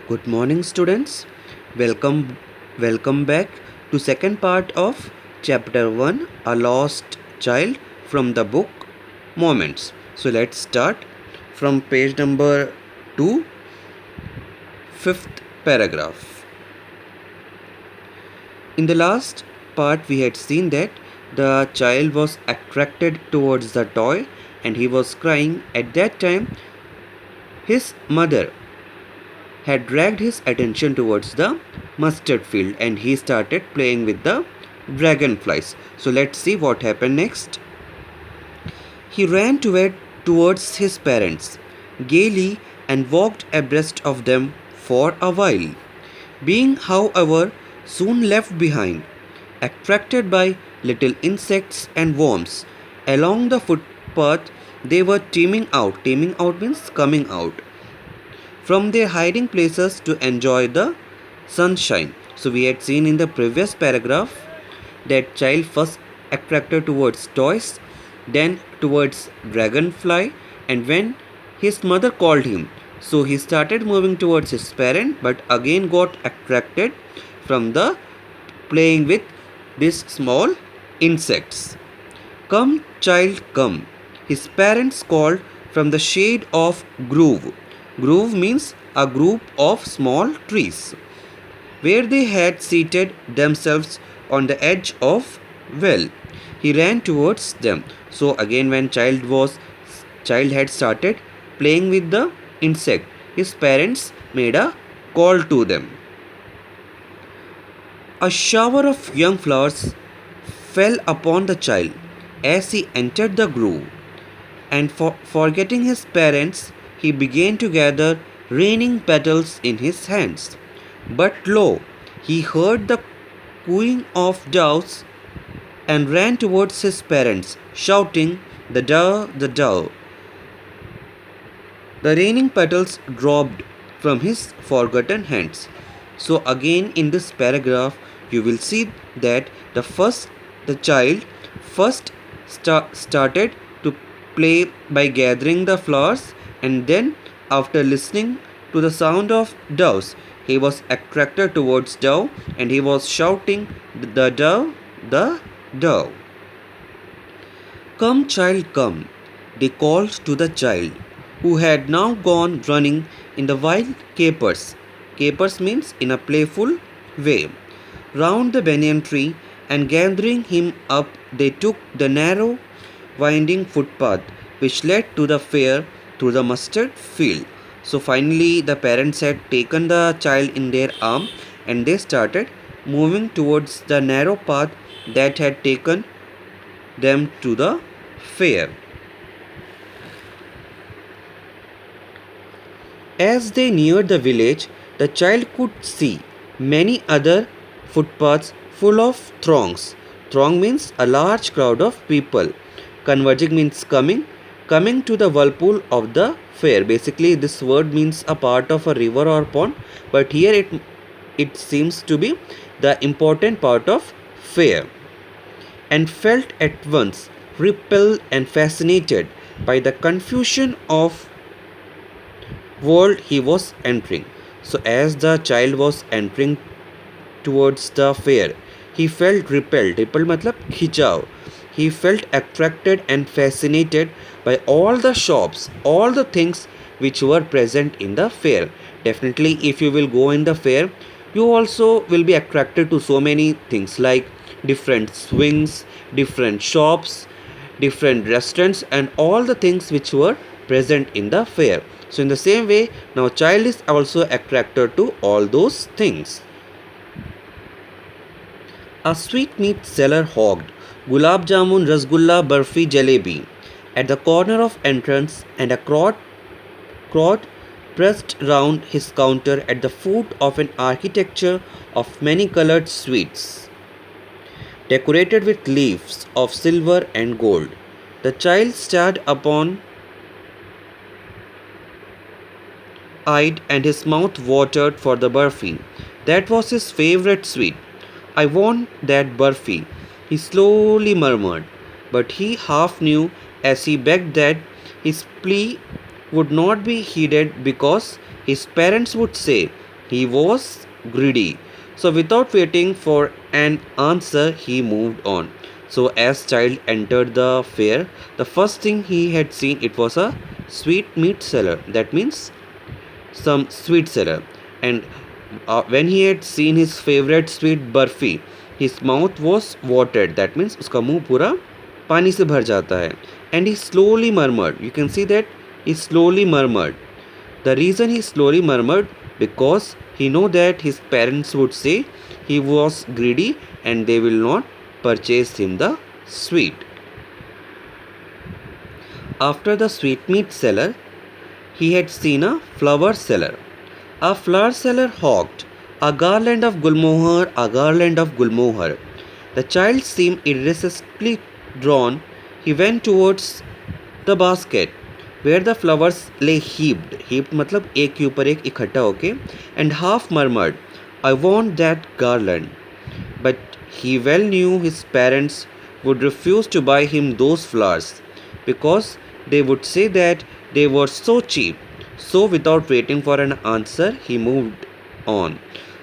Good morning, students. Welcome back to second part of chapter 1, A Lost Child, from the book Moments. So let's start from page number 2, fifth paragraph. In the last part, we had seen that the child was attracted towards the toy and he was crying. At that time, his mother had dragged his attention towards the mustard field and he started playing with the dragonflies. So let's see what happened next. He ran towards his parents gaily and walked abreast of them for a while, being, however, soon left behind, attracted by little insects and worms. Along the footpath, they were teeming out. Teeming out means coming out from their hiding places to enjoy the sunshine. So we had seen in the previous paragraph that child first attracted towards toys, then towards dragonfly, and when his mother called him, so he started moving towards his parent, but again got attracted from the playing with these small insects. Come, child, come, his parents called from the shade of grove. Grove means a group of small trees, where they had seated themselves on the edge of well. He ran towards them. So again, when child had started playing with the insect, his parents made a call to them. A shower of young flowers fell upon the child as he entered the grove, and forgetting his parents, he began to gather raining petals in his hands. But lo, he heard the cooing of doves and ran towards his parents, shouting, "The dove, the dove." The raining petals dropped from his forgotten hands. So again in this paragraph, you will see that the child first started to play by gathering the flowers, and then after listening to the sound of doves, he was attracted towards dove and he was shouting, "The dove, the dove." Come, child, come, they called to the child, who had now gone running in the wild capers. Capers means in a playful way. Round the banyan tree, and gathering him up, they took the narrow, winding footpath which led to the fair through the mustard field. So finally, the parents had taken the child in their arm and they started moving towards the narrow path that had taken them to the fair. As they neared the village, the child could see many other footpaths full of throngs. Throng means a large crowd of people. Converging means coming to the whirlpool of the fair. Basically, this word means a part of a river or pond, but here it seems to be the important part of fair. And felt at once repelled and fascinated by the confusion of world he was entering. So as the child was entering towards the fair, he felt repelled. Repelled matlab khichav. He felt attracted and fascinated by all the shops, all the things which were present in the fair. Definitely, if you will go in the fair, you also will be attracted to so many things like different swings, different shops, different restaurants, and all the things which were present in the fair. So in the same way, now child is also attracted to all those things. A sweetmeat seller hogged gulab jamun, rasgulla, barfi, jalebi at the corner of entrance, and a crowd pressed round his counter at the foot of an architecture of many colored sweets, decorated with leaves of silver and gold. The child stared upon eyed and his mouth watered for the barfi. That was his favorite sweet. I want that barfi, he slowly murmured, but he half knew as he begged that his plea would not be heeded because his parents would say, He was greedy. So without waiting for an answer, he moved on. So as child entered the fair, the first thing he had seen it was a sweet meat seller. That means some sweet seller. And when he had seen his favorite sweet burfi, his mouth was watered. That means उसका मुंह पूरा पानी से भर जाता है. And he slowly murmured. You can see that he slowly murmured. The reason he slowly murmured because he know that his parents would say he was greedy and they will not purchase him the sweet. After the sweetmeat seller, he had seen a flower seller. A flower seller hawked a garland of gulmohar, a garland of gulmohar. The child seemed irresistibly drawn. He went towards the basket where the flowers lay heaped. Heaped मतलब एक के ऊपर एक इकट्ठा होके and half murmured, I want that garland. But he well knew his parents would refuse to buy him those flowers because they would say that they were so cheap. So without waiting for an answer, he moved on.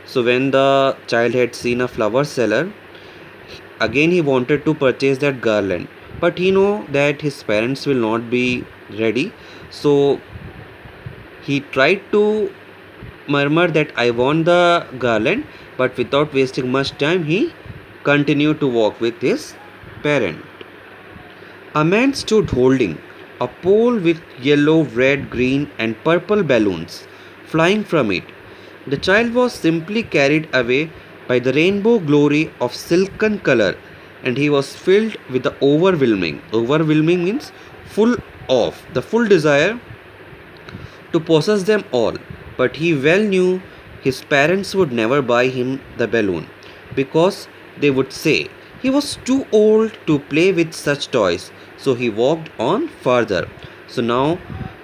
So when the child had seen a flower seller, again he wanted to purchase that garland, but he know that his parents will not be ready. So he tried to murmur that I want the garland, but without wasting much time, he continued to walk with his parent. A man stood holding a pole with yellow, red, green, and purple balloons flying from it. The child was simply carried away by the rainbow glory of silken color, and he was filled with the overwhelming means full of the full desire to possess them all. But he well knew his parents would never buy him the balloon because they would say he was too old to play with such toys. So he walked on further. So now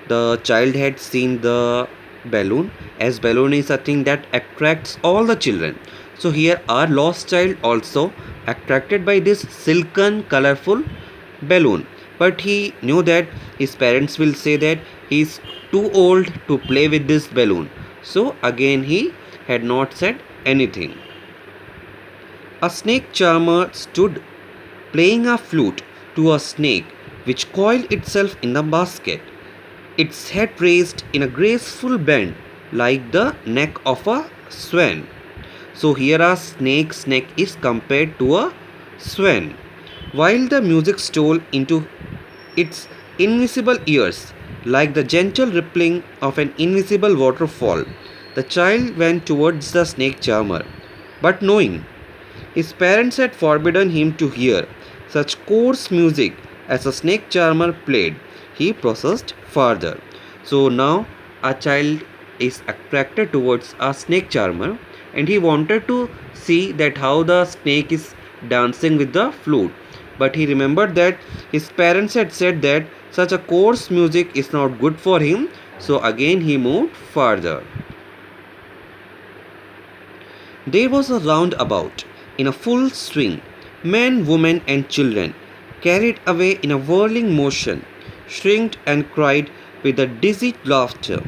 the child had seen the balloon, as balloon is a thing that attracts all the children. So here our lost child also attracted by this silken colorful balloon, but he knew that his parents will say that he is too old to play with this balloon. So again he had not said anything. A snake charmer stood playing a flute to a snake which coiled itself in the basket, its head raised in a graceful bend like the neck of a swan. So here a snake's neck is compared to a swan. While the music stole into its invisible ears like the gentle rippling of an invisible waterfall, the child went towards the snake charmer, but knowing his parents had forbidden him to hear such coarse music as a snake charmer played, he proceeded further. So now a child is attracted towards a snake charmer and he wanted to see that how the snake is dancing with the flute. But he remembered that his parents had said that such a coarse music is not good for him. So again he moved further. There was a roundabout in a full swing. Men, women, and children, carried away in a whirling motion, shrieked and cried with a dizzy laughter.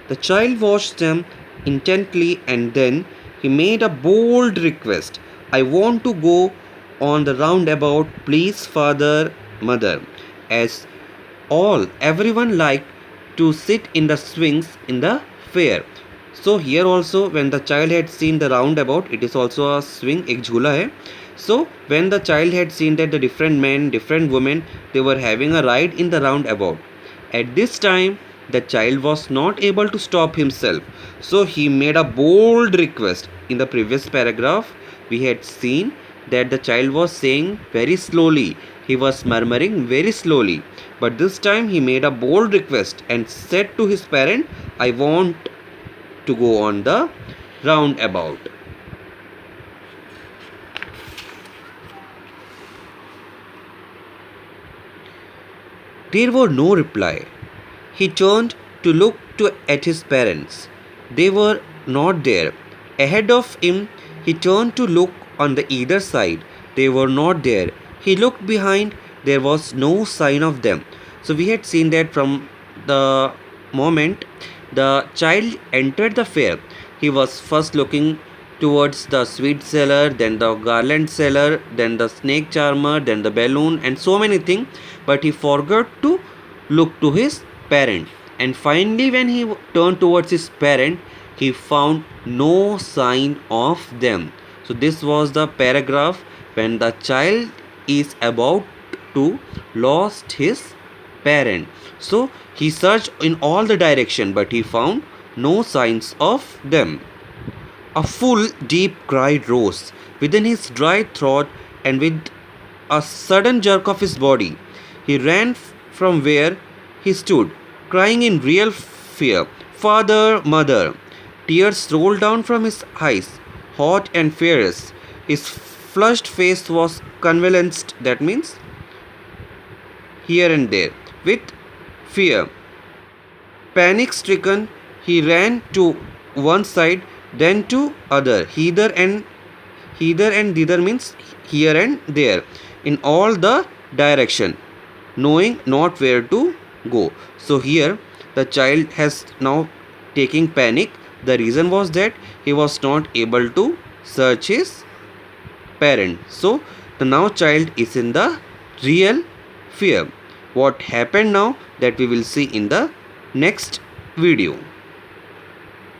The child watched them intently and then he made a bold request. I want to go on the roundabout, please, father, mother. As everyone liked to sit in the swings in the fair. So here also when the child had seen the roundabout, it is also a swing, ek jhula hai. So when the child had seen that the different men, different women, they were having a ride in the roundabout. At this time, the child was not able to stop himself. So he made a bold request. In the previous paragraph, we had seen that the child was saying very slowly. He was murmuring very slowly. But this time he made a bold request and said to his parent, I want to go on the roundabout. There was no reply. He turned to look at his parents. They were not there. Ahead of him, he turned to look on the either side. They were not there. He looked behind. There was no sign of them. So we had seen that from the moment the child entered the fair, He was first looking towards the sweet seller, then the garland seller, then the snake charmer, then the balloon, and so many things. But he forgot to look to his parent. And finally, when he turned towards his parent, he found no sign of them. So, this was the paragraph when the child is about to lost his parent. So, he searched in all the direction, but he found no signs of them. A full, deep cry rose within his dry throat, and with a sudden jerk of his body, he ran from where he stood, crying in real fear, "Father, mother!" Tears rolled down from his eyes, hot and fierce. His flushed face was convulsed, that means here and there, with fear. Panic stricken, he ran to one side, then to other. Hither and thither means here and there, in all the direction, knowing not where to go. So here the child has now taking panic. The reason was that he was not able to search his parent. So the now child is in the real fear. What happened now, that we will see in the next video.